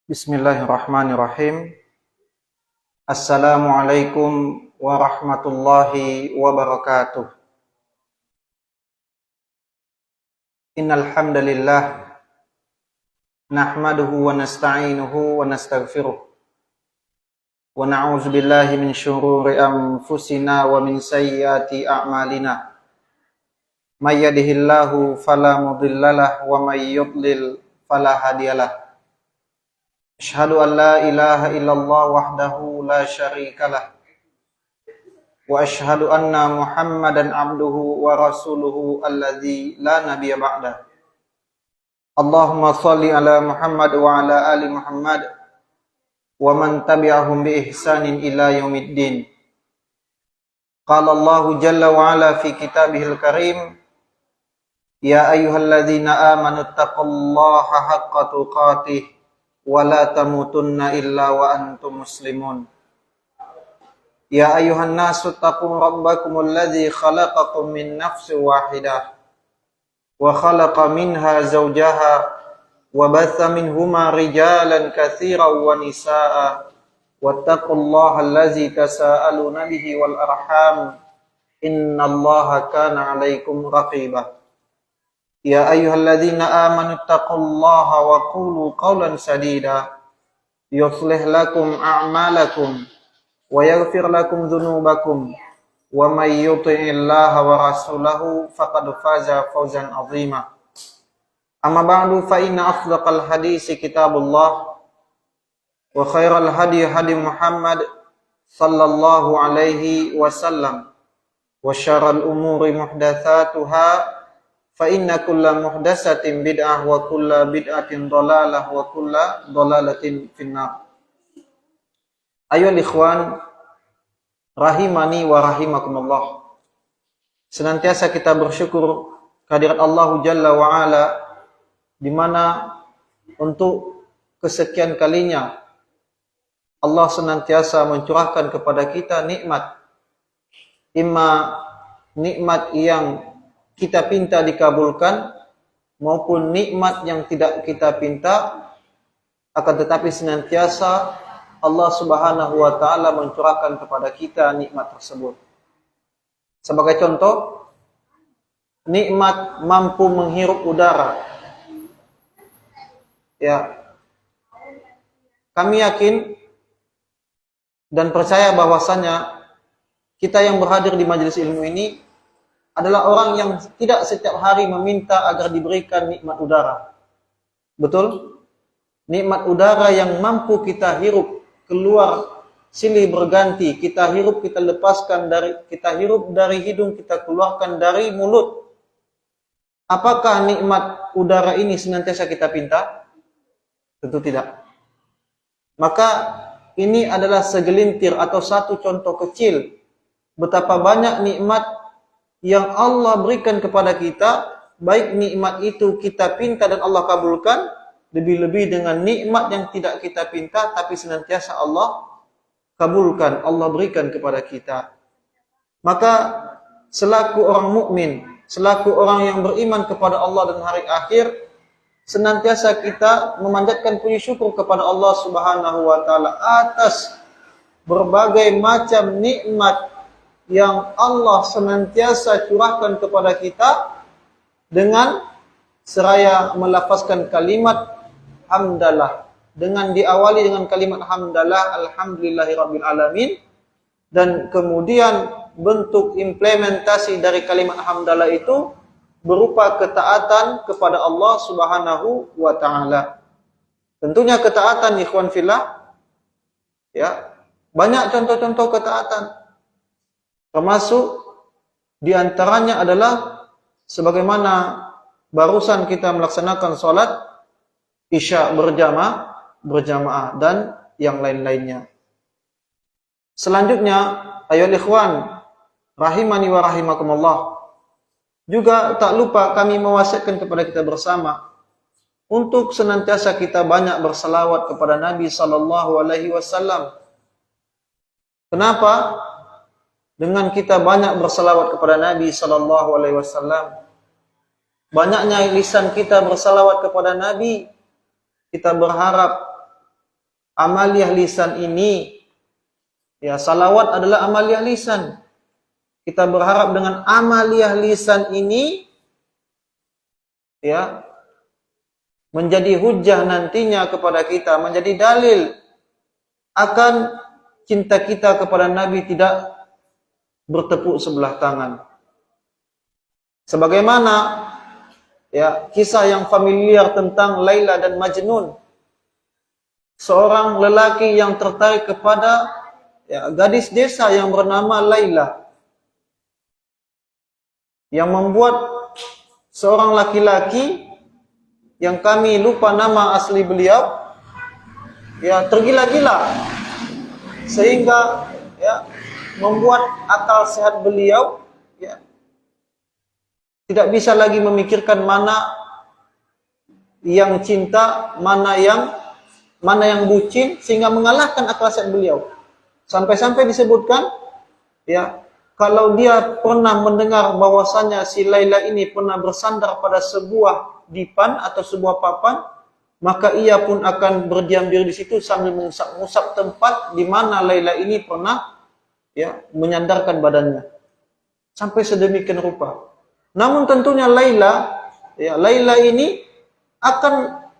Bismillahirrahmanirrahim. Assalamualaikum warahmatullahi wabarakatuh. Innal hamdalillah nahmaduhu wa nasta'inuhu wa nastaghfiruh. Wa na'udzu billahi min syururi anfusina wa min sayyiati a'malina. May yahdihillahu fala mudhillalah wa may yudlil fala hadiyalah. Asyhadu an la ilaha illallah wahdahu la syarikalah wa asyhadu anna Muhammadan abduhu wa rasuluhu alladzi la nabiyya ba'da. Allahumma shalli ala Muhammad wa ala ali Muhammad wa man tabi'ahum bi ihsanin ila yaumiddin. Qala Allah jalla wa ala fi kitabihil karim, ya ayyuhalladzina amanu taqullaha haqqa tuqatih wa la tamutunna illa wa antum muslimun. Ya ayuhan nasu taqu rabbakumul ladzi khalaqakum min nafsin wahidah wa khalaqa minha zawjaha wa batha minhuma rijalan katsiran wa nisaa wattaqullaha allazi tasaaluna bihi wal arham innallaha kana 'alaikum raqiba. Ya ayyuhalladzina amanu taqullaha wa qulu qawlan sadida yuslih lakum a'malakum wa yaghfir lakum dhunubakum wa may yuti'illaha wa rasulahu faqad faza fawzan 'azima. Amma ba'du fa inna asdaqal hadisi kitabullah wa khairal hadi hadi Muhammad sallallahu alaihi wasallam wa syarral umuri muhdatsatuha fa inna kulla muhdatsatin bid'ah wa kulla bid'atin dhalalah wa kulla dhalalatin finnar. Ayyuhal ikhwan rahimani wa rahimakumullah. Senantiasa kita bersyukur kehadirat Allah Jalla wa Ala, di mana untuk kesekian kalinya Allah senantiasa mencurahkan kepada kita nikmat, imma nikmat yang kita pinta dikabulkan maupun nikmat yang tidak kita pinta, akan tetapi senantiasa Allah Subhanahu wa taala mencurahkan kepada kita nikmat tersebut. Sebagai contoh, nikmat mampu menghirup udara. Ya. Kami yakin dan percaya bahwasanya kita yang berhadir di majelis ilmu ini adalah orang yang tidak setiap hari meminta agar diberikan nikmat udara. Betul? Nikmat udara yang mampu kita hirup, keluar silih berganti, kita hirup, kita lepaskan dari, kita hirup dari hidung, kita keluarkan dari mulut. Apakah nikmat udara ini senantiasa kita pinta? Tentu tidak. Maka ini adalah segelintir atau satu contoh kecil betapa banyak nikmat yang Allah berikan kepada kita, baik nikmat itu kita pinta dan Allah kabulkan, lebih-lebih dengan nikmat yang tidak kita pinta tapi senantiasa Allah kabulkan, Allah berikan kepada kita. Maka selaku orang mukmin, selaku orang yang beriman kepada Allah dan hari akhir, senantiasa kita memanjatkan puji syukur kepada Allah Subhanahu wa taala atas berbagai macam nikmat yang Allah senantiasa curahkan kepada kita, dengan seraya melafazkan kalimat hamdalah, dengan diawali dengan kalimat hamdalah, alhamdulillahirabbil alamin, dan kemudian bentuk implementasi dari kalimat hamdalah itu berupa ketaatan kepada Allah Subhanahu wa taala. Tentunya ketaatan ikhwan fillah, ya, banyak contoh-contoh ketaatan. Termasuk di antaranya adalah sebagaimana barusan kita melaksanakan sholat Isya berjamaah dan yang lain-lainnya. Selanjutnya, ayolah ikhwan rahimani wa rahimakumullah, juga tak lupa kami mewasiatkan kepada kita bersama untuk senantiasa kita banyak berselawat kepada Nabi sallallahu alaihi wasallam. Kenapa? Dengan kita banyak bersalawat kepada Nabi sallallahu alaihi wasallam, banyaknya lisan kita bersalawat kepada Nabi, kita berharap amaliyah lisan ini, ya salawat adalah amaliyah lisan. Kita berharap dengan amaliyah lisan ini, ya, menjadi hujah nantinya kepada kita, menjadi dalil akan cinta kita kepada Nabi tidak bertepuk sebelah tangan. Sebagaimana ya kisah yang familiar tentang Laila dan Majnun, seorang lelaki yang tertarik kepada ya, gadis desa yang bernama Laila, yang membuat seorang laki-laki yang kami lupa nama asli beliau ya tergila-gila, sehingga ya membuat akal sehat beliau ya tidak bisa lagi memikirkan mana yang cinta, mana yang bucin, sehingga mengalahkan akal sehat beliau. Sampai-sampai disebutkan ya, kalau dia pernah mendengar bahwasanya si Laila ini pernah bersandar pada sebuah dipan atau sebuah papan, maka ia pun akan berdiam diri di situ sambil mengusap-usap tempat di mana Laila ini pernah ya menyandarkan badannya. Sampai sedemikian rupa. Namun tentunya Laila ini akan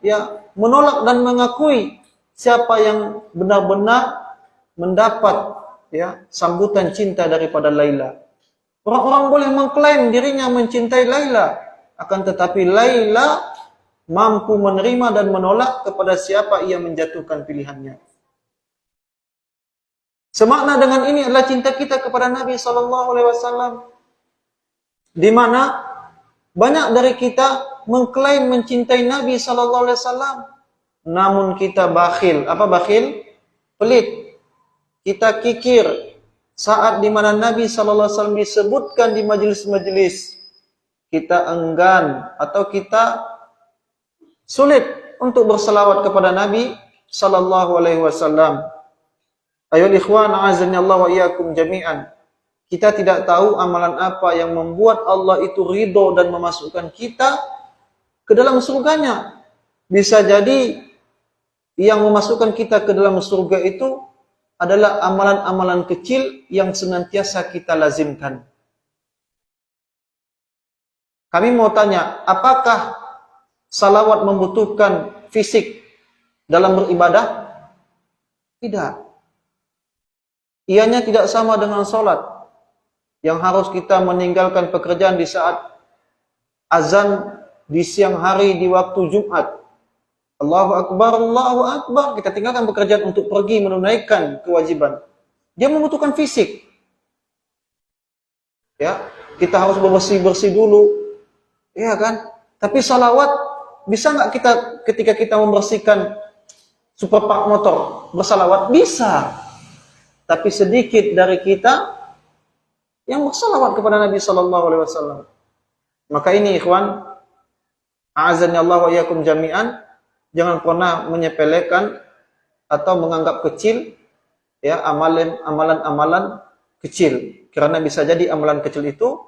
ya menolak dan mengakui siapa yang benar-benar mendapat ya sambutan cinta daripada Laila. Orang-orang boleh mengklaim dirinya mencintai Laila, akan tetapi Laila mampu menerima dan menolak kepada siapa ia menjatuhkan pilihannya. Semakna dengan ini adalah cinta kita kepada Nabi SAW, di mana banyak dari kita mengklaim mencintai Nabi SAW, namun kita bakhil. Apa bakhil? Pelit. Kita kikir saat di mana Nabi SAW disebutkan di majelis-majelis. Kita enggan atau kita sulit untuk berselawat kepada Nabi SAW. Ayol ikhwan, a'azani Allah wa iyyakum jami'an. Kita tidak tahu amalan apa yang membuat Allah itu ridho dan memasukkan kita ke dalam surganya. Bisa jadi yang memasukkan kita ke dalam surga itu adalah amalan-amalan kecil yang senantiasa kita lazimkan. Kami mau tanya, apakah salawat membutuhkan fisik dalam beribadah? Tidak. Ianya tidak sama dengan sholat, yang harus kita meninggalkan pekerjaan di saat azan di siang hari di waktu Jumat. Allahu Akbar, Allahu Akbar. Kita tinggalkan pekerjaan untuk pergi menunaikan kewajiban. Dia membutuhkan fisik. Ya, kita harus bersih-bersih dulu. Iya kan? Tapi salawat, bisa nggak kita ketika kita membersihkan superpark motor bersalawat? Bisa. Tapi sedikit dari kita yang bersalawat kepada Nabi SAW. Maka ini ikhwan, a'azani Allah wa iyyakum jami'an, jangan pernah menyepelekan atau menganggap kecil ya amalan-amalan kecil, karena bisa jadi amalan kecil itu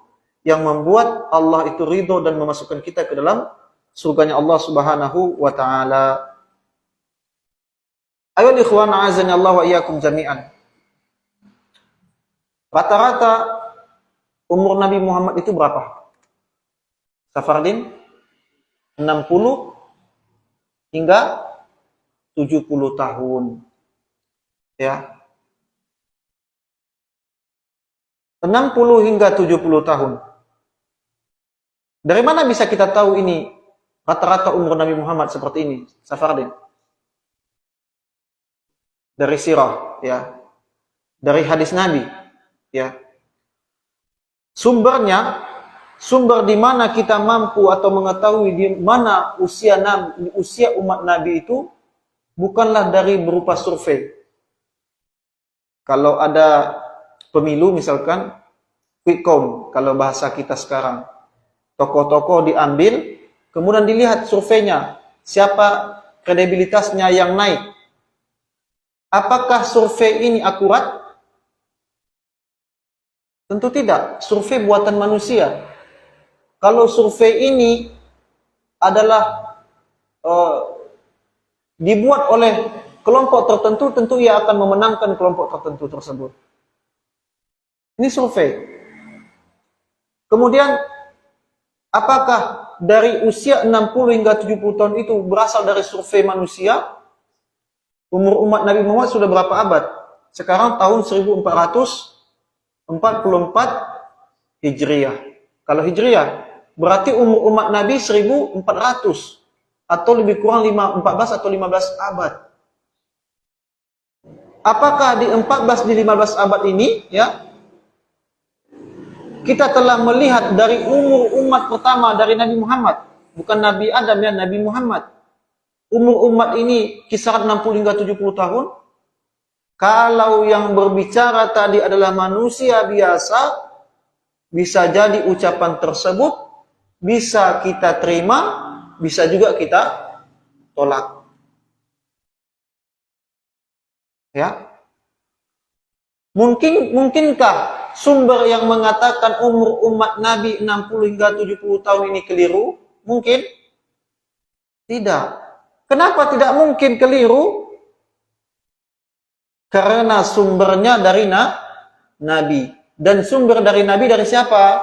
yang membuat Allah itu ridho dan memasukkan kita ke dalam surganya Allah Subhanahu wa taala. Ayo ikhwan, a'azani Allah wa iyyakum jami'an. Rata-rata umur Nabi Muhammad itu berapa? Safardin? 60 hingga 70 tahun. Ya. 60 hingga 70 tahun. Dari mana bisa kita tahu ini rata-rata umur Nabi Muhammad seperti ini, Safardin? Dari sirah, ya. Dari hadis Nabi, ya. Sumber di mana kita mampu atau mengetahui di mana usia umat Nabi itu bukanlah dari berupa survei. Kalau ada pemilu misalkan quick count, kalau bahasa kita sekarang, tokoh-tokoh diambil, kemudian dilihat surveinya, siapa kredibilitasnya yang naik. Apakah survei ini akurat? Tentu tidak. Survei buatan manusia. Kalau survei ini adalah dibuat oleh kelompok tertentu, tentu ia akan memenangkan kelompok tertentu tersebut. Ini survei. Kemudian, apakah dari usia 60 hingga 70 tahun itu berasal dari survei manusia? Umur umat Nabi Muhammad sudah berapa abad? Sekarang tahun 1444 Hijriah. Kalau Hijriah, berarti umur umat Nabi 1400 atau lebih kurang 14 atau 15 abad. Apakah di 14 di 15 abad ini, ya, kita telah melihat dari umur umat pertama dari Nabi Muhammad, bukan Nabi Adam, ya, Nabi Muhammad. Umur umat ini kisaran 60 hingga 70 tahun. Kalau yang berbicara tadi adalah manusia biasa, bisa jadi ucapan tersebut bisa kita terima, bisa juga kita tolak. Ya. Mungkinkah sumber yang mengatakan umur umat Nabi 60 hingga 70 tahun ini keliru? Mungkin? Tidak. Kenapa tidak mungkin keliru? Karena sumbernya dari Nabi. Dan sumber dari Nabi dari siapa?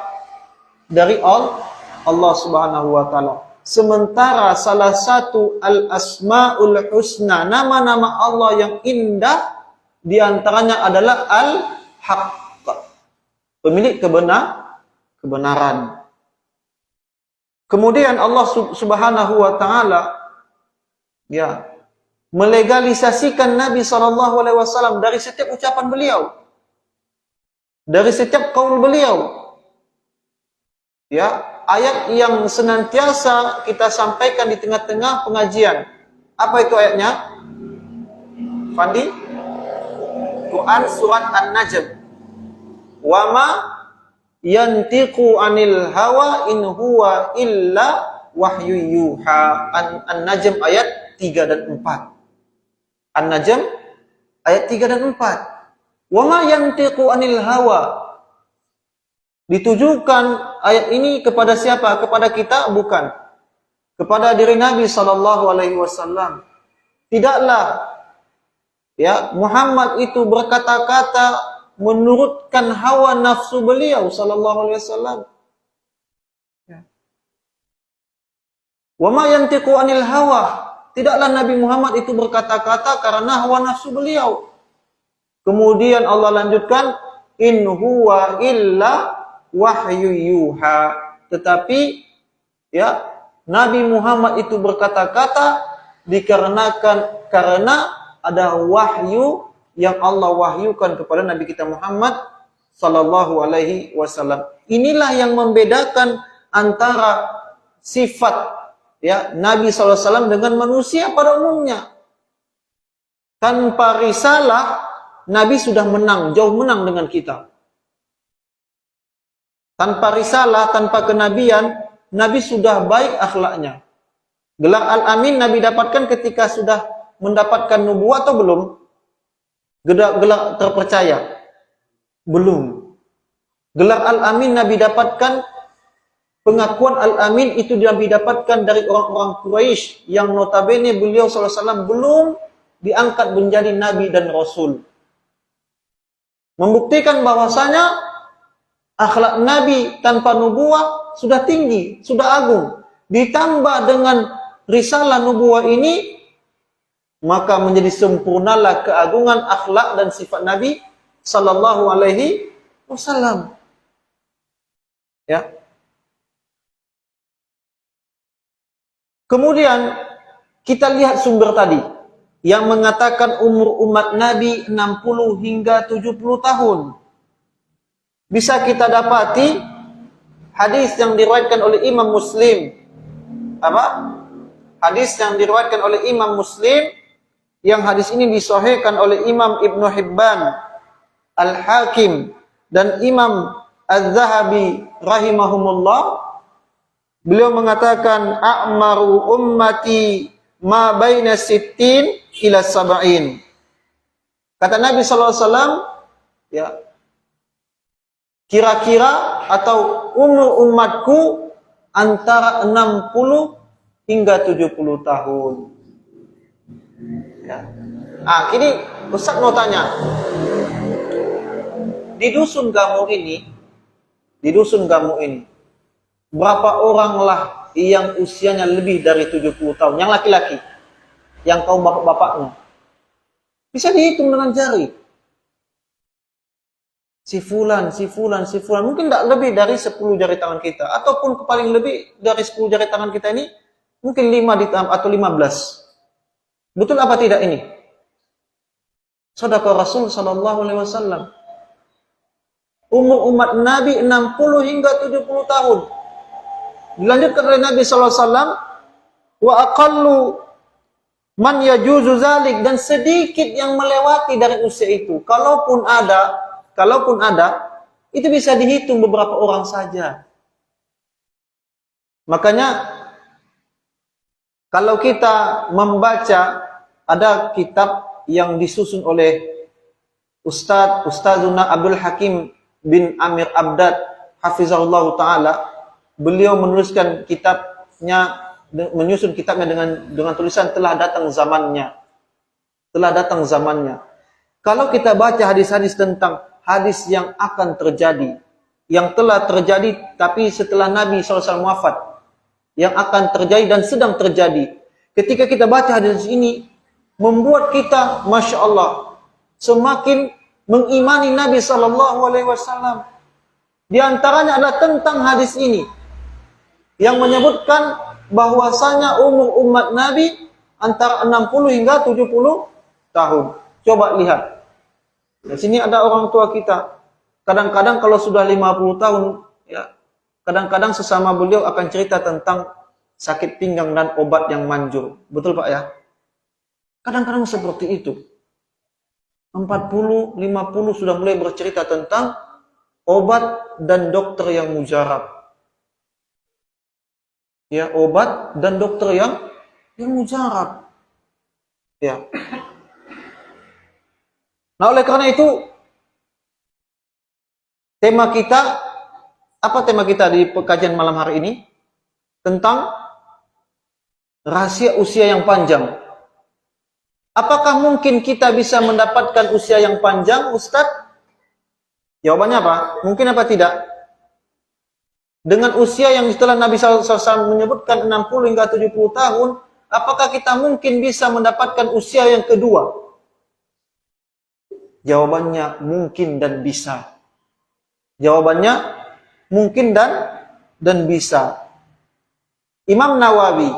Dari Allah Subhanahu wa ta'ala. Sementara salah satu al-asma'ul husna, nama-nama Allah yang indah, diantaranya adalah al-haqq, pemilik kebenaran. Kemudian Allah Subhanahu wa ta'ala, ya, melegalisasikan Nabi SAW dari setiap ucapan beliau, dari setiap qaul beliau. Ya, ayat yang senantiasa kita sampaikan di tengah-tengah pengajian. Apa itu ayatnya? Fandi? Quran surat An-Najm. Wa ma yantiqu anil hawa in huwa illa wahyu yuha. An-Najm ayat 3 dan 4. An-Najm ayat 3 dan 4. Wa ma yantiqu anil hawa. Ditujukan ayat ini kepada siapa? Kepada kita? Bukan. Kepada diri Nabi SAW. Tidaklah, ya, Muhammad itu berkata-kata menurutkan hawa nafsu beliau SAW. Ya. Wa ma yantiqu anil hawa. Tidaklah Nabi Muhammad itu berkata-kata karena hawa nafsu beliau. Kemudian Allah lanjutkan, in huwa illa wahyu yuha. Tetapi, ya, Nabi Muhammad itu berkata-kata karena ada wahyu yang Allah wahyukan kepada Nabi kita Muhammad sallallahu alaihi wasallam. Inilah yang membedakan antara sifat, ya, Nabi sallallahu alaihi wasallam dengan manusia pada umumnya. Tanpa risalah, Nabi sudah menang, jauh menang dengan kita. Tanpa risalah, tanpa kenabian, Nabi sudah baik akhlaknya. Gelar Al-Amin Nabi dapatkan ketika sudah mendapatkan nubuah atau belum? Gelar terpercaya? Belum. Gelar Al-Amin Nabi dapatkan, pengakuan Al-Amin itu Nabi dapatkan dari orang-orang Quraisy yang notabene beliau SAW belum diangkat menjadi Nabi dan Rasul. Membuktikan bahwasanya akhlak Nabi tanpa nubuah sudah tinggi, sudah agung. Ditambah dengan risalah nubuah ini, maka menjadi sempurnalah keagungan akhlak dan sifat Nabi sallallahu alaihi wasallam. Ya. Kemudian kita lihat sumber tadi yang mengatakan umur umat Nabi 60 hingga 70 tahun. Bisa kita dapati hadis yang diriwayatkan oleh Imam Muslim. Apa? Hadis yang diriwayatkan oleh Imam Muslim, yang hadis ini disahihkan oleh Imam Ibnu Hibban, Al-Hakim, dan Imam Az-Zahabi rahimahumullah. Beliau mengatakan, a'maru ummati ma baina sittin ila sab'in. Kata Nabi sallallahu alaihi wasallam, ya, kira-kira atau umur umatku antara 60 hingga 70 tahun. Ya. Kini Ustaz mau tanya, di dusun kamu ini, berapa oranglah yang usianya lebih dari 70 tahun, yang laki-laki, yang kaum bapak-bapaknya? Bisa dihitung dengan jari. Si fulan. Mungkin tidak lebih dari 10 jari tangan kita. Ataupun paling lebih dari 10 jari tangan kita ini, mungkin 5 atau 15. Betul apa tidak ini? Sadaqah Rasul sallallahu alaihi wasallam. Umur umat Nabi 60 hingga 70 tahun. Dilanjutkan oleh Nabi sallallahu alaihi wasallam, wa aqallu man yajuzu zalik, dan sedikit yang melewati dari usia itu. Kalaupun ada, itu bisa dihitung beberapa orang saja. Makanya kalau kita membaca, ada kitab yang disusun oleh Ustazuna Abdul Hakim bin Amir Abdad hafizahullah taala. Beliau menyusun kitabnya dengan tulisan telah datang zamannya. Kalau kita baca hadis-hadis tentang hadis yang akan terjadi, yang telah terjadi tapi setelah Nabi SAW wafat, yang akan terjadi dan sedang terjadi. Ketika kita baca hadis ini, membuat kita, Masya Allah, semakin mengimani Nabi SAW. Di antaranya adalah tentang hadis ini, yang menyebutkan bahwasanya umur umat Nabi antara 60 hingga 70 tahun. Coba lihat. Di sini ada orang tua kita. Kadang-kadang kalau sudah 50 tahun, ya, kadang-kadang sesama beliau akan cerita tentang sakit pinggang dan obat yang manjur. Betul Pak ya? Kadang-kadang seperti itu. 40, 50 sudah mulai bercerita tentang obat dan dokter yang mujarab. Ya, obat dan dokter yang mujarab. Ya. Nah, oleh karena itu, apa tema kita di kajian malam hari ini? Tentang rahasia usia yang panjang. Apakah mungkin kita bisa mendapatkan usia yang panjang, Ustadz? Jawabannya apa? Mungkin apa tidak? Dengan usia yang setelah Nabi SAW menyebutkan 60 hingga 70 tahun, apakah kita mungkin bisa mendapatkan usia yang kedua? Jawabannya mungkin dan bisa. Jawabannya mungkin dan bisa. Imam Nawawi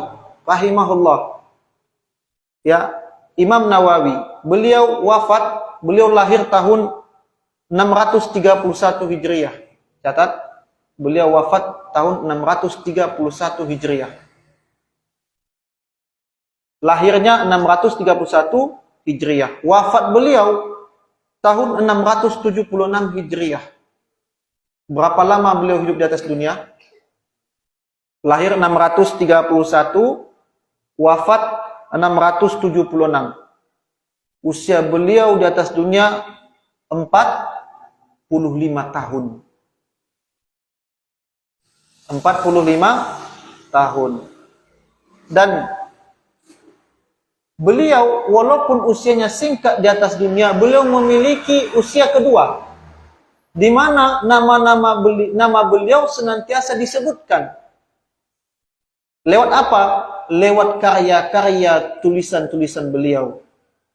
rahimahullah. Ya, Imam Nawawi, beliau lahir tahun 631 Hijriah. Catat, beliau wafat tahun 631 Hijriah. Lahirnya 631 Hijriah. Wafat beliau tahun 676 Hijriah. Berapa lama beliau hidup di atas dunia? Lahir 631, wafat 676. Usia beliau di atas dunia 45 tahun. 45 tahun. Dan beliau walaupun usianya singkat di atas dunia, beliau memiliki usia kedua, di mana nama beliau senantiasa disebutkan. Lewat apa? Lewat karya-karya tulisan-tulisan beliau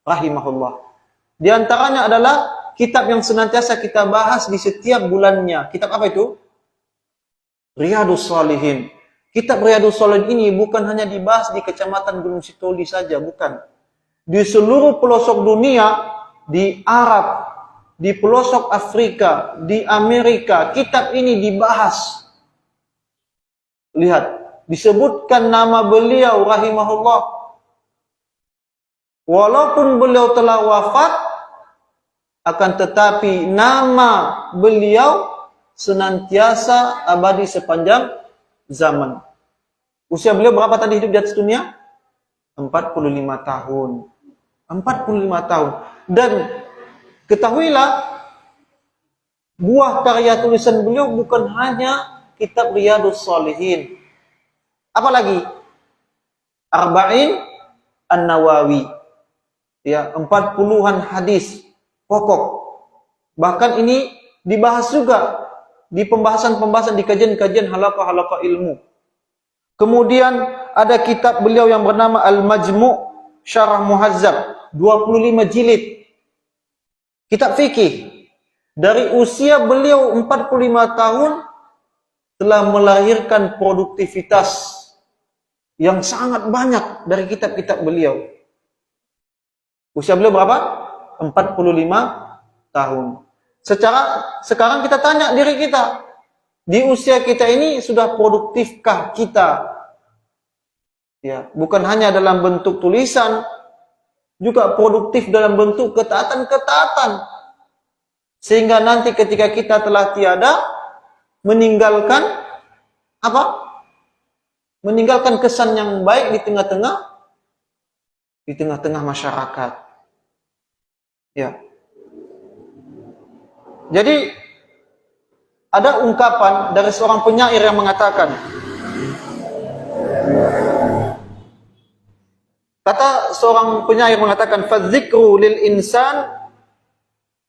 rahimahullah. Di antaranya adalah kitab yang senantiasa kita bahas di setiap bulannya. Kitab apa itu? Riyadhus Shalihin. Kitab Riyadhus Shalihin ini bukan hanya dibahas di Kecamatan Gunung Sitoli saja, bukan. Di seluruh pelosok dunia, di Arab, di pelosok Afrika, di Amerika, kitab ini dibahas. Lihat, disebutkan nama beliau rahimahullah. Walaupun beliau telah wafat, akan tetapi nama beliau senantiasa abadi sepanjang zaman. Usia beliau berapa tadi hidup di atas dunia? 45 tahun. 45 tahun. Dan ketahuilah, buah karya tulisan beliau bukan hanya kitab Riyadhus Shalihin. Apalagi? Arba'in An-Nawawi. ya 40-an hadis pokok. Bahkan ini dibahas juga di pembahasan-pembahasan di kajian-kajian halaqah-halaqah ilmu. Kemudian ada kitab beliau yang bernama Al-Majmu' Syarah Muhazzab, 25 jilid. Kitab fikih. Dari usia beliau 45 tahun telah melahirkan produktivitas yang sangat banyak dari kitab-kitab beliau. Usia beliau berapa? 45 tahun. Sekarang kita tanya diri kita, di usia kita ini sudah produktifkah kita? Ya, bukan hanya dalam bentuk tulisan, juga produktif dalam bentuk ketaatan-ketaatan. Sehingga nanti ketika kita telah tiada, meninggalkan apa? Meninggalkan kesan yang baik di tengah-tengah masyarakat. Ya. Jadi ada ungkapan dari seorang penyair yang mengatakan, kata seorang penyair mengatakan, fadzikru lil insan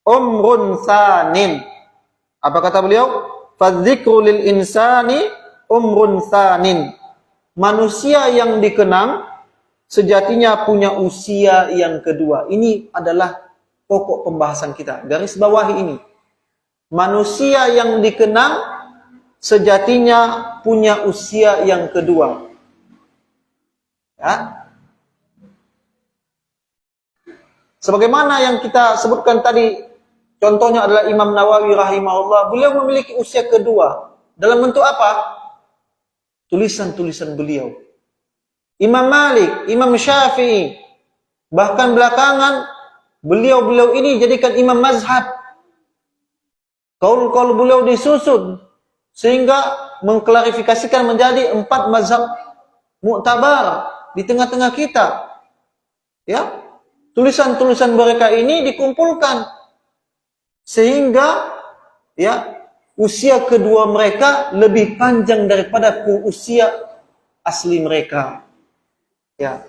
umrun tsanin. Apa kata beliau? Fadzikru lil insani umrun tsanin. Manusia yang dikenang sejatinya punya usia yang kedua. Ini adalah pokok pembahasan kita. Garis bawahi ini. Manusia yang dikenang sejatinya punya usia yang kedua. Ya. Sebagaimana yang kita sebutkan tadi, contohnya adalah Imam Nawawi rahimahullah. Beliau memiliki usia kedua. Dalam bentuk apa? Tulisan-tulisan beliau. Imam Malik, Imam Syafi'i, bahkan belakangan beliau ini jadikan imam mazhab. Kaul-kaul beliau disusun sehingga mengklarifikasikan menjadi 4 mazhab mu'tabar di tengah-tengah kita. Ya, tulisan-tulisan mereka ini dikumpulkan sehingga ya usia kedua mereka lebih panjang daripada usia asli mereka. Ya.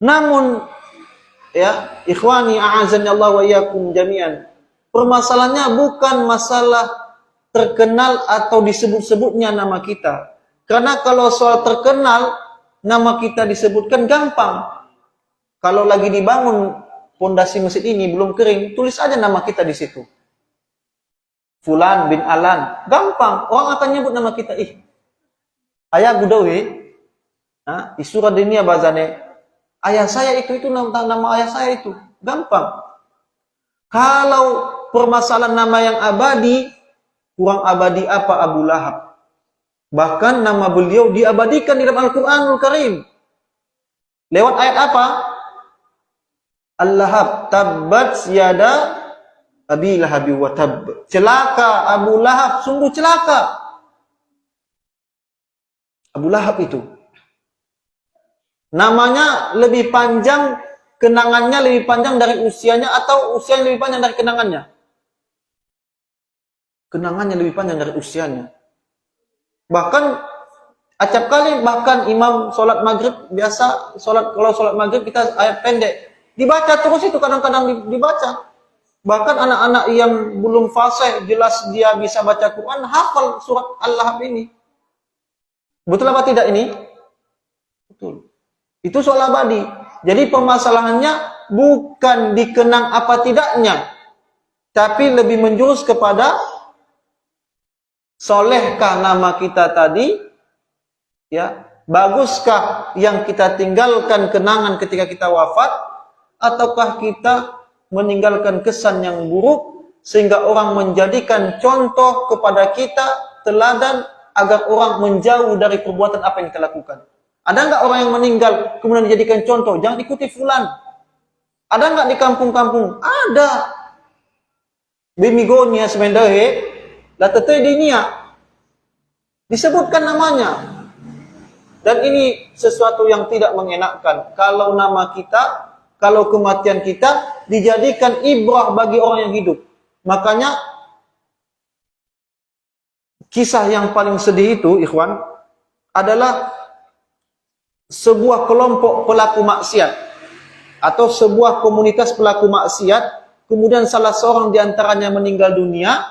Namun ya, ikhwani a'azani Allah wa iyyakum jami'an. Permasalahannya bukan masalah terkenal atau disebut-sebutnya nama kita. Karena kalau soal terkenal, nama kita disebutkan gampang. Kalau lagi dibangun pondasi masjid ini belum kering, tulis aja nama kita di situ. Fulan bin Alan, gampang. Orang akan nyebut nama kita. Ayah gudawi, isura dunia bazane. Ayah saya itu nama ayah saya itu, gampang. Kalau permasalahan nama yang abadi, kurang abadi apa Abu Lahab? Bahkan nama beliau diabadikan di dalam Al-Quranul Karim. Lewat ayat apa? Al-Lahab, tabbat yada Abi Lahabi wa tab. Celaka Abu Lahab, sungguh celaka. Abu Lahab itu. Namanya lebih panjang, kenangannya lebih panjang dari usianya, atau usianya lebih panjang dari kenangannya? Kenangannya lebih panjang dari usianya. Bahkan acap kali bahkan imam sholat maghrib biasa, kalau sholat maghrib kita ayat pendek dibaca terus, itu kadang-kadang dibaca. Bahkan anak-anak yang belum fasih, jelas dia bisa baca Quran, hafal surat Al-Lahab ini. Betul apa tidak ini? Betul. Itu soal abadi. Jadi permasalahannya bukan dikenang apa tidaknya, tapi lebih menjurus kepada solehkah nama kita tadi, ya, baguskah yang kita tinggalkan kenangan ketika kita wafat, ataukah kita meninggalkan kesan yang buruk sehingga orang menjadikan contoh kepada kita, teladan, agar orang menjauh dari perbuatan apa yang kita lakukan. Ada enggak orang yang meninggal kemudian dijadikan contoh, jangan ikuti fulan? Ada enggak di kampung-kampung? Ada. Bimigonia semendahe, la teteh dinia. Disebutkan namanya. Dan ini sesuatu yang tidak mengenakkan. Kalau nama kita, kalau kematian kita dijadikan ibrah bagi orang yang hidup. Makanya kisah yang paling sedih itu, ikhwan, adalah sebuah kelompok pelaku maksiat atau sebuah komunitas pelaku maksiat, kemudian salah seorang di antaranya meninggal dunia,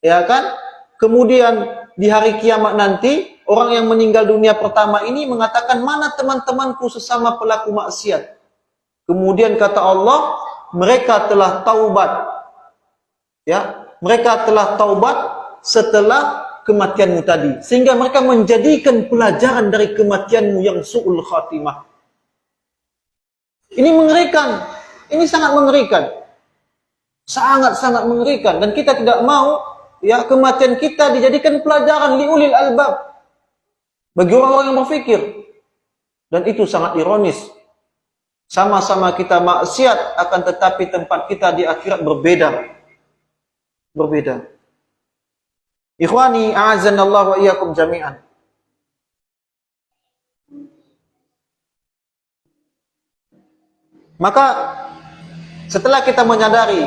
ya kan? Kemudian di hari kiamat nanti, orang yang meninggal dunia pertama ini mengatakan, mana teman-temanku sesama pelaku maksiat? Kemudian kata Allah, mereka telah taubat. Ya, mereka telah taubat setelah kematianmu tadi. Sehingga mereka menjadikan pelajaran dari kematianmu yang su'ul khatimah. Ini mengerikan. Ini sangat mengerikan. Sangat-sangat mengerikan. Dan kita tidak mau ya kematian kita dijadikan pelajaran liulil albab. Bagi orang-orang yang berpikir. Dan itu sangat ironis. Sama-sama kita maksiat, akan tetapi tempat kita di akhirat berbeda. Berbeda. Ikhwani, a'azanallahu wa iyyakum jami'an. Maka setelah kita menyadari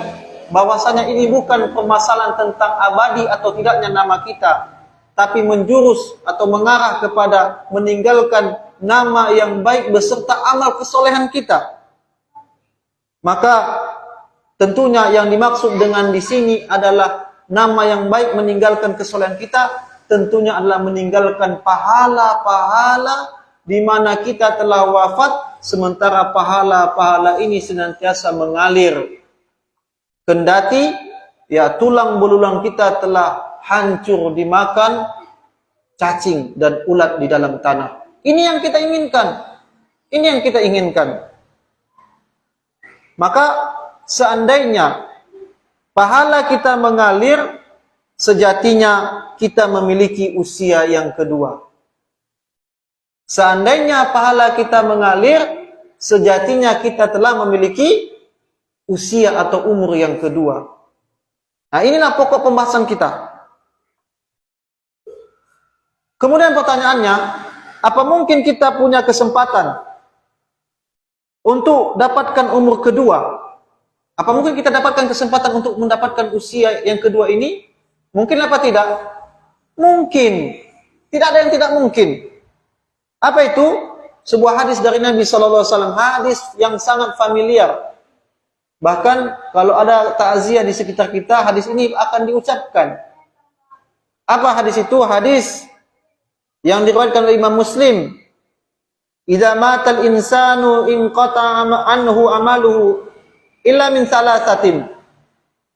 bahwasanya ini bukan permasalahan tentang abadi atau tidaknya nama kita, tapi menjurus atau mengarah kepada meninggalkan nama yang baik beserta amal kesolehan kita. Maka tentunya yang dimaksud dengan di sini adalah nama yang baik meninggalkan kesolehan kita, tentunya adalah meninggalkan pahala-pahala di mana kita telah wafat, sementara pahala-pahala ini senantiasa mengalir. Kendati ya tulang belulang kita telah hancur dimakan cacing dan ulat di dalam tanah. Ini yang kita inginkan. Ini yang kita inginkan. Maka seandainya pahala kita mengalir, sejatinya kita memiliki usia yang kedua. Seandainya pahala kita mengalir, sejatinya kita telah memiliki usia atau umur yang kedua. Nah, inilah pokok pembahasan kita. Kemudian pertanyaannya, apa mungkin kita punya kesempatan untuk dapatkan umur kedua? Apa mungkin kita dapatkan kesempatan untuk mendapatkan usia yang kedua ini? Mungkin apa tidak? Mungkin. Tidak ada yang tidak mungkin. Apa itu? Sebuah hadis dari Nabi SAW. Hadis yang sangat familiar. Bahkan kalau ada takziah di sekitar kita, hadis ini akan diucapkan. Apa hadis itu? Hadis yang diriwayatkan oleh Imam Muslim. Idza matal insanu inqata anhu amaluhu illa min salasatin.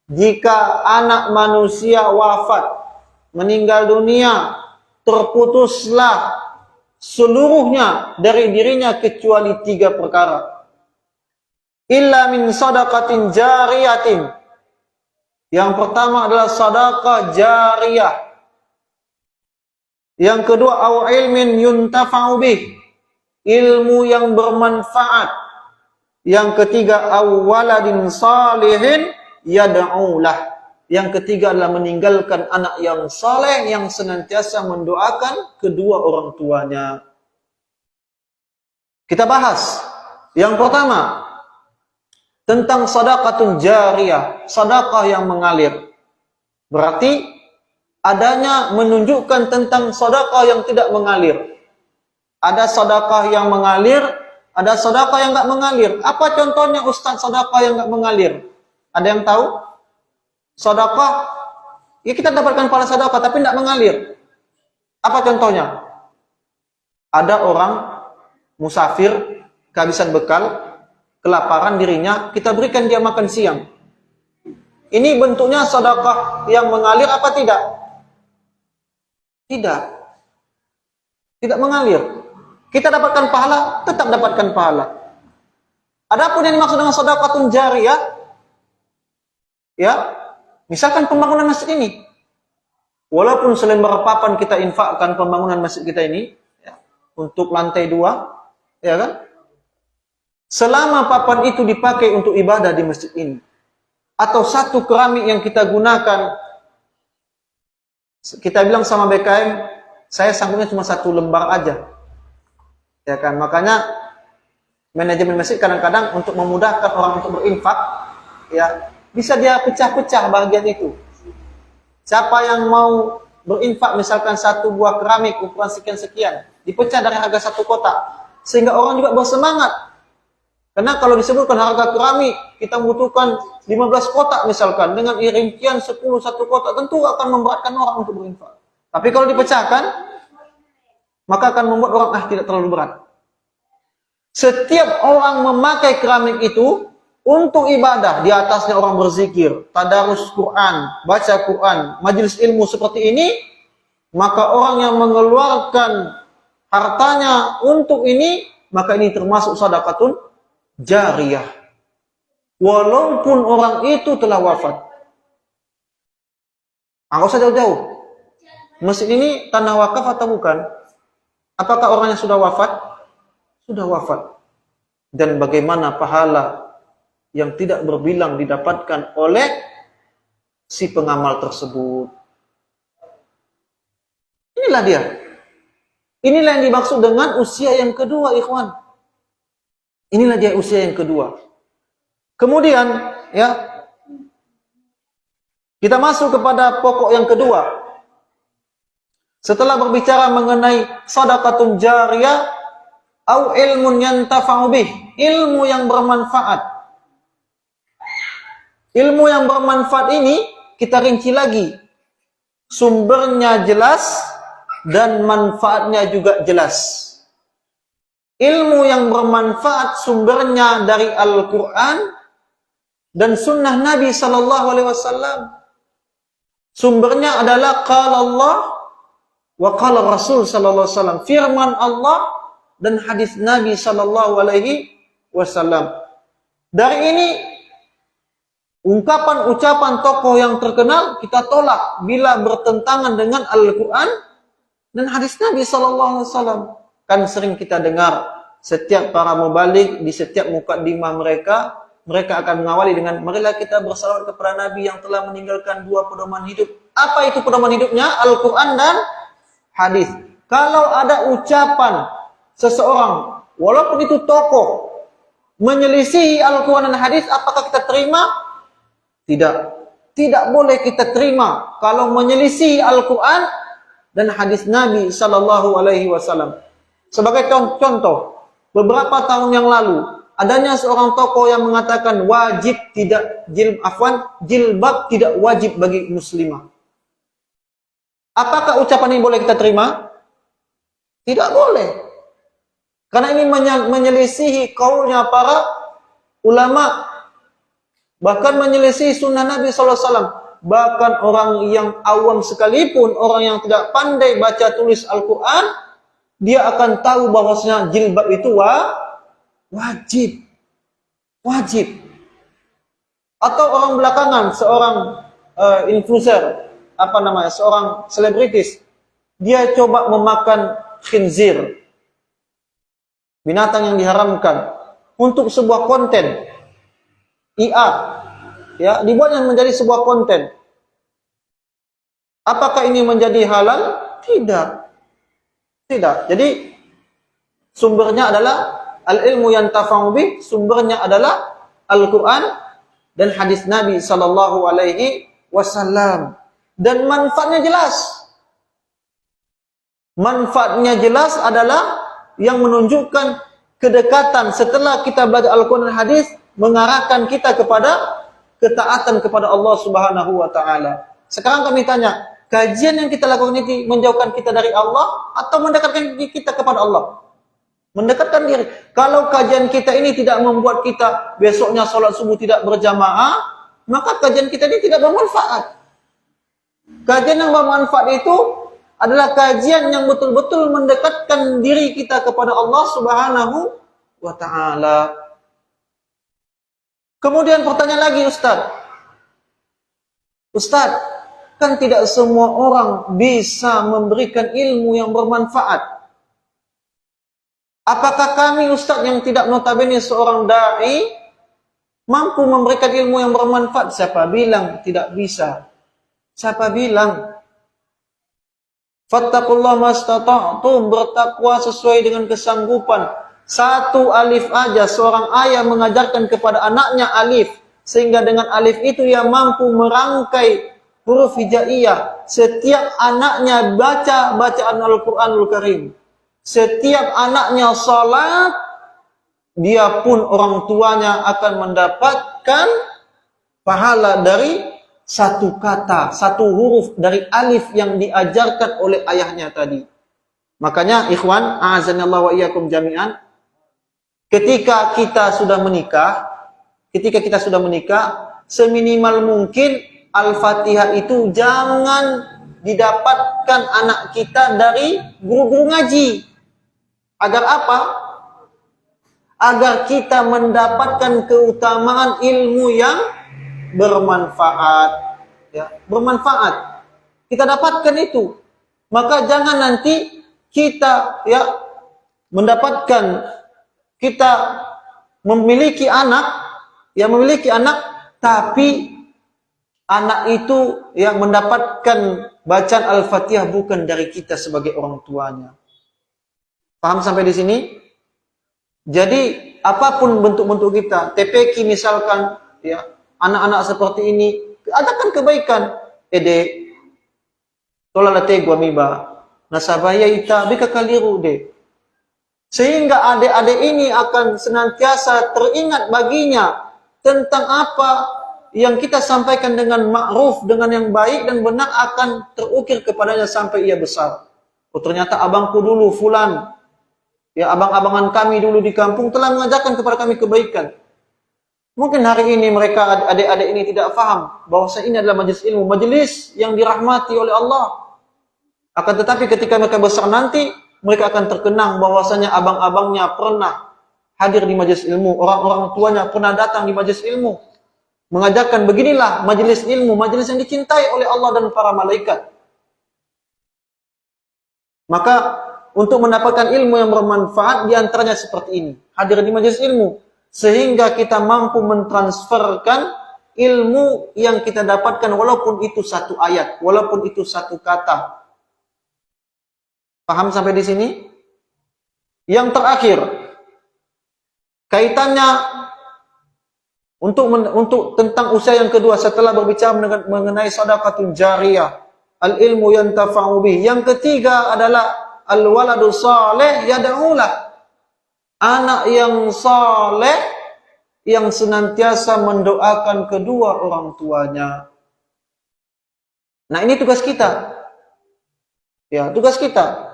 Jika anak manusia wafat, meninggal dunia, terputuslah seluruhnya dari dirinya kecuali 3 perkara. Illa min sadaqatin jariyatin. Yang pertama adalah sedekah jariyah. Yang kedua, au ilmin yuntafa'u bih, ilmu yang bermanfaat. Yang ketiga, au waladin salihin yad'ulah. Yang ketiga adalah meninggalkan anak yang saleh yang senantiasa mendoakan kedua orang tuanya. Kita bahas. Yang pertama, tentang sedekahun jariyah, sedekah yang mengalir. Berarti adanya menunjukkan tentang sedekah yang tidak mengalir. Ada sedekah yang mengalir, ada sedekah yang enggak mengalir. Apa contohnya Ustaz sedekah yang enggak mengalir? Ada yang tahu? Sedekah, ya kita dapatkan pahala sedekah tapi enggak mengalir. Apa contohnya? Ada orang musafir, kehabisan bekal, kelaparan dirinya, kita berikan dia makan siang. Ini bentuknya sedekah yang mengalir apa tidak? Tidak. Tidak mengalir. Kita dapatkan pahala, tetap dapatkan pahala. Adapun yang dimaksud dengan sedekahun jariyah, ya, misalkan pembangunan masjid ini. Walaupun selembar papan kita infakkan pembangunan masjid kita ini, ya, untuk lantai 2, ya kan? Selama papan itu dipakai untuk ibadah di masjid ini, atau satu keramik yang kita gunakan, kita bilang sama BKM, saya sanggupnya cuma 1 lembar aja, ya kan? Makanya manajemen masjid kadang-kadang untuk memudahkan orang untuk berinfak, ya bisa dia pecah-pecah bagian itu. Siapa yang mau berinfak misalkan satu buah keramik ukuran sekian-sekian, dipecah dari harga satu kotak, sehingga orang juga bersemangat. Karena kalau disebutkan harga keramik, kita membutuhkan 15 kotak misalkan, dengan rincian 10 satu kotak, tentu akan memberatkan orang untuk berinfak. Tapi kalau dipecahkan, maka akan membuat orang tidak terlalu berat. Setiap orang memakai keramik itu untuk ibadah, di atasnya orang berzikir, tadarus Quran, baca Quran, majelis ilmu seperti ini, maka orang yang mengeluarkan hartanya untuk ini, maka ini termasuk sedekahun jariyah. Walaupun orang itu telah wafat. Nggak usah jauh-jauh. Masjid ini tanah wakaf atau bukan? Apakah orangnya sudah wafat? Sudah wafat. Dan bagaimana pahala yang tidak berbilang didapatkan oleh si pengamal tersebut. Inilah dia. Inilah yang dimaksud dengan usia yang kedua, ikhwan. Inilah dia usia yang kedua. Kemudian, ya, kita masuk kepada pokok yang kedua. Setelah berbicara mengenai sedekahun jariyah au ilmun yantafa'u bih, ilmu yang bermanfaat. Ilmu yang bermanfaat ini kita rinci lagi. Sumbernya jelas dan manfaatnya juga jelas. Ilmu yang bermanfaat sumbernya dari Al-Quran dan sunnah Nabi sallallahu alaihi wasallam. Sumbernya adalah qala Allah wa qala Rasul sallallahu alaihi wasallam. Firman Allah dan hadis Nabi sallallahu alaihi wasallam. Dari ini ungkapan-ucapan tokoh yang terkenal kita tolak bila bertentangan dengan Al-Quran dan hadis Nabi SAW. Kan sering kita dengar setiap para mubalik di setiap mukaddimah mereka akan mengawali dengan marilah kita bersalawat kepada Nabi yang telah meninggalkan dua pedoman hidup. Apa itu pedoman hidupnya? Al-Quran dan hadis. Kalau ada ucapan seseorang, walaupun itu tokoh, menyelisihi Al-Quran dan hadis, apakah kita terima? Tidak. Tidak boleh kita terima kalau menyelisih Al-Quran dan hadis Nabi sallallahu alaihi wasallam. Sebagai contoh, beberapa tahun yang lalu adanya seorang tokoh yang mengatakan wajib tidak jilbab tidak wajib bagi muslimah. Apakah ucapan ini boleh kita terima? Tidak boleh. Karena ini menyelisihi kaulnya para ulama. Bahkan menyelisih sunnah Nabi SAW. Bahkan orang yang awam sekalipun, orang yang tidak pandai baca tulis Al-Quran, dia akan tahu bahwasanya jilbab itu wajib. Wajib. Atau orang belakangan, seorang influencer, seorang selebritis, dia coba memakan khinzir, binatang yang diharamkan, untuk sebuah konten. Ya, dibuatnya menjadi sebuah konten. Apakah ini menjadi halal? Tidak. Tidak. Jadi sumbernya adalah al-ilmu yantafa'u bih, sumbernya adalah Al-Quran dan hadis Nabi sallallahu alaihi wasallam. Dan manfaatnya jelas. Manfaatnya jelas adalah yang menunjukkan kedekatan setelah kita belajar Al-Quran dan hadis, mengarahkan kita kepada ketaatan kepada Allah Subhanahu wa taala. Sekarang kami tanya, kajian yang kita lakukan ini menjauhkan kita dari Allah atau mendekatkan kita kepada Allah? Mendekatkan diri. Kalau kajian kita ini tidak membuat kita besoknya sholat subuh tidak berjamaah, maka kajian kita ini tidak bermanfaat. Kajian yang bermanfaat itu adalah kajian yang betul-betul mendekatkan diri kita kepada Allah Subhanahu wa taala. Kemudian pertanyaan lagi, Ustaz, kan tidak semua orang bisa memberikan ilmu yang bermanfaat. Apakah kami, Ustaz, yang tidak notabene seorang da'i, mampu memberikan ilmu yang bermanfaat? Siapa bilang tidak bisa? Siapa bilang? Fattaqullaha mastata'tum, bertakwa sesuai dengan kesanggupan. Satu alif aja, seorang ayah mengajarkan kepada anaknya alif, sehingga dengan alif itu ia mampu merangkai huruf hijaiyah. Setiap anaknya baca bacaan Al-Quranul Karim. Setiap anaknya salat, dia pun orang tuanya akan mendapatkan pahala dari satu kata, satu huruf dari alif yang diajarkan oleh ayahnya tadi. Makanya ikhwan, a'azanallahu wa iyyakum jami'an, ketika kita sudah menikah, seminimal mungkin Al-Fatihah itu jangan didapatkan anak kita dari guru-guru ngaji. Agar apa? Agar kita mendapatkan keutamaan ilmu yang bermanfaat. Ya, bermanfaat. Kita dapatkan itu. Maka jangan nanti kita kita memiliki anak, tapi anak itu yang mendapatkan bacaan Al-Fatihah bukan dari kita sebagai orang tuanya. Paham sampai di sini? Jadi apapun bentuk-bentuk kita, TPQ misalkan, anak-anak seperti ini, adakan kebaikan. Ede, tolala tegwa miba, nasabaya ita bika kaliru de. Sehingga adik-adik ini akan senantiasa teringat baginya tentang apa yang kita sampaikan dengan ma'ruf, dengan yang baik dan benar akan terukir kepadanya sampai ia besar. Oh ternyata abangku dulu fulan, abang-abangan kami dulu di kampung telah mengajarkan kepada kami kebaikan. Mungkin hari ini mereka adik-adik ini tidak faham bahwa ini adalah majelis ilmu, majelis yang dirahmati oleh Allah. Akan tetapi ketika mereka besar nanti, mereka akan terkenang bahwasanya abang-abangnya pernah hadir di majelis ilmu, orang-orang tuanya pernah datang di majelis ilmu, mengajarkan beginilah majelis ilmu, majelis yang dicintai oleh Allah dan para malaikat. Maka untuk mendapatkan ilmu yang bermanfaat diantaranya seperti ini, hadir di majelis ilmu, sehingga kita mampu mentransferkan ilmu yang kita dapatkan walaupun itu satu ayat, walaupun itu satu kata. Paham sampai di sini? Yang terakhir, kaitannya untuk tentang usia yang kedua setelah berbicara mengenai sedekahul jariyah, al-ilmu yantafa'u bih. Yang ketiga adalah al-waladu saleh yad'ulah. Anak yang saleh yang senantiasa mendoakan kedua orang tuanya. Nah, ini tugas kita. Ya, tugas kita.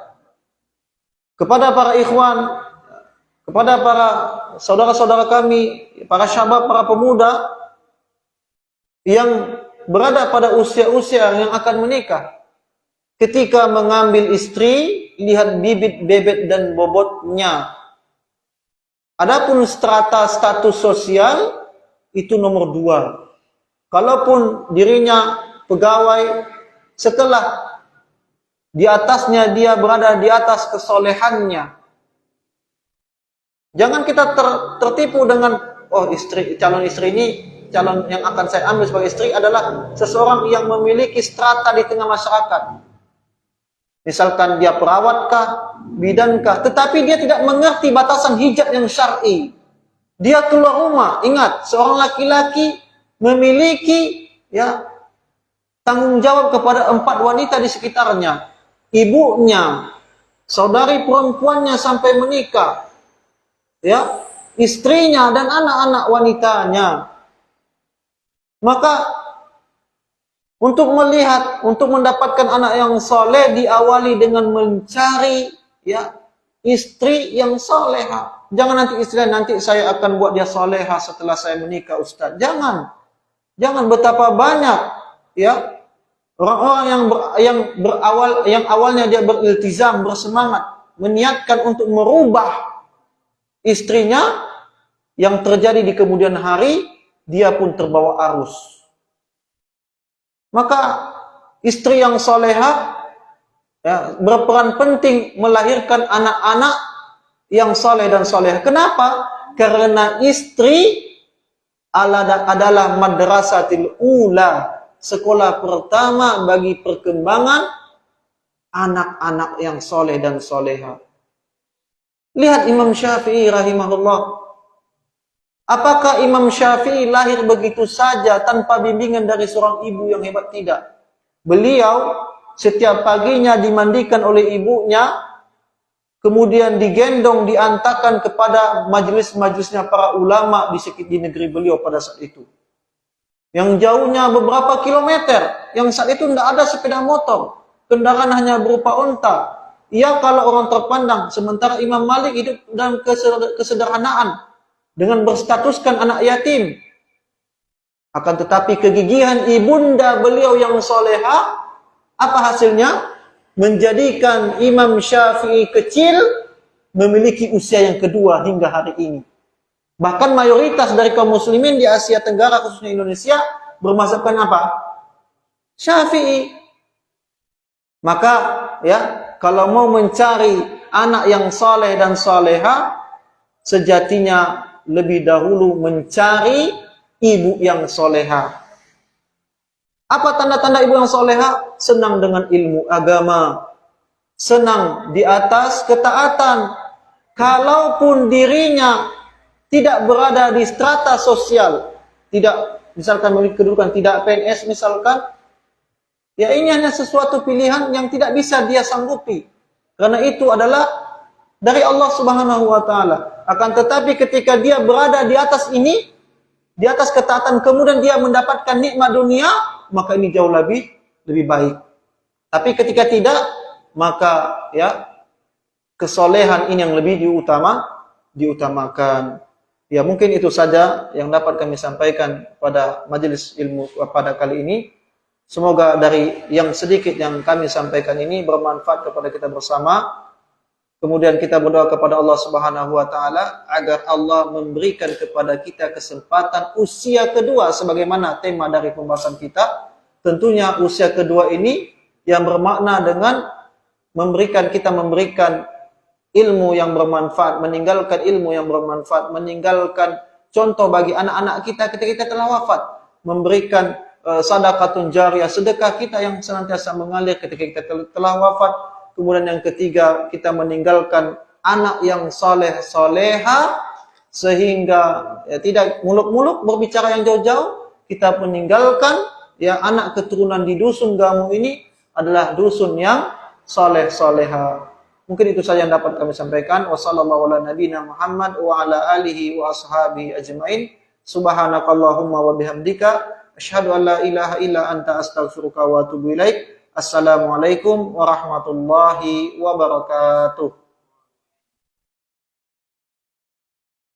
Kepada para ikhwan, kepada para saudara-saudara kami, para syabab, para pemuda yang berada pada usia-usia yang akan menikah. Ketika mengambil istri, lihat bibit, bebet dan bobotnya. Adapun strata status sosial itu nomor 2. Kalaupun dirinya pegawai, setelah di atasnya dia berada di atas kesolehannya. Jangan kita tertipu dengan calon istri ini, calon yang akan saya ambil sebagai istri adalah seseorang yang memiliki strata di tengah masyarakat. Misalkan dia perawatkah, bidankah, tetapi dia tidak mengerti batasan hijab yang syar'i. Dia keluar rumah, ingat, seorang laki-laki memiliki tanggung jawab kepada 4 wanita di sekitarnya. Ibunya, saudari perempuannya sampai menikah, istrinya dan anak-anak wanitanya. Maka untuk mendapatkan anak yang soleh diawali dengan mencari istri yang soleha. Jangan nanti saya akan buat dia soleha setelah saya menikah, Ustaz. Jangan betapa banyak orang-orang yang awalnya dia beriltizam, bersemangat, meniatkan untuk merubah istrinya, yang terjadi di kemudian hari dia pun terbawa arus. Maka istri yang soleha berperan penting melahirkan anak-anak yang soleh dan soleha. Kenapa? Karena istri adalah madrasatil ula, sekolah pertama bagi perkembangan anak-anak yang soleh dan soleha. Lihat Imam Syafi'i rahimahullah. Apakah Imam Syafi'i lahir begitu saja tanpa bimbingan dari seorang ibu yang hebat? Tidak. beliau setiap paginya dimandikan oleh ibunya, kemudian digendong, diantarkan kepada majelis-majelisnya para ulama di negeri beliau pada saat itu. Yang jauhnya beberapa kilometer, yang saat itu tidak ada sepeda motor, kendaraan hanya berupa unta. Ia kalau orang terpandang, sementara Imam Malik hidup dalam kesederhanaan, dengan berstatuskan anak yatim. Akan tetapi kegigihan ibunda beliau yang soleha, apa hasilnya? Menjadikan Imam Syafi'i kecil memiliki usia yang kedua hingga hari ini. Bahkan mayoritas dari kaum muslimin di Asia Tenggara, khususnya Indonesia, bermazhabkan apa? Syafi'i. Maka ya, kalau mau mencari anak yang saleh dan saleha, sejatinya lebih dahulu mencari ibu yang soleha. Apa tanda-tanda ibu yang soleha? Senang dengan ilmu agama, senang di atas ketaatan. Kalaupun dirinya tidak berada di strata sosial, tidak misalkan memiliki kedudukan tidak PNS misalkan, ya ini hanya sesuatu pilihan yang tidak bisa dia sanggupi. Karena itu adalah dari Allah Subhanahu wa taala. Akan tetapi ketika dia berada di atas ini, di atas ketaatan, kemudian dia mendapatkan nikmat dunia, maka ini jauh lebih baik. Tapi ketika tidak, maka ya kesolehan ini yang lebih diutamakan. Ya mungkin itu saja yang dapat kami sampaikan pada majelis ilmu pada kali ini. Semoga dari yang sedikit yang kami sampaikan ini bermanfaat kepada kita bersama. Kemudian kita berdoa kepada Allah Subhanahu wa taala agar Allah memberikan kepada kita kesempatan usia kedua sebagaimana tema dari pembahasan kita. Tentunya usia kedua ini yang bermakna dengan memberikan ilmu yang bermanfaat, meninggalkan ilmu yang bermanfaat, meninggalkan contoh bagi anak-anak kita ketika kita telah wafat, memberikan sedekahun jariyah, sedekah kita yang senantiasa mengalir ketika kita telah wafat. Kemudian yang ketiga, kita meninggalkan anak yang saleh soleha, sehingga ya, tidak muluk-muluk berbicara yang jauh-jauh. Kita meninggalkan ya anak keturunan di dusun Gamuh ini adalah dusun yang saleh soleha. Mungkin itu saja yang dapat kami sampaikan. Wassallallahu ala nabiyina Muhammad wa ala alihi wa ashabihi ajmain. Subhanakallahumma wa bihamdika asyhadu an la ilaha illa anta astaghfiruka wa atubu ilaik. Assalamualaikum warahmatullahi wabarakatuh.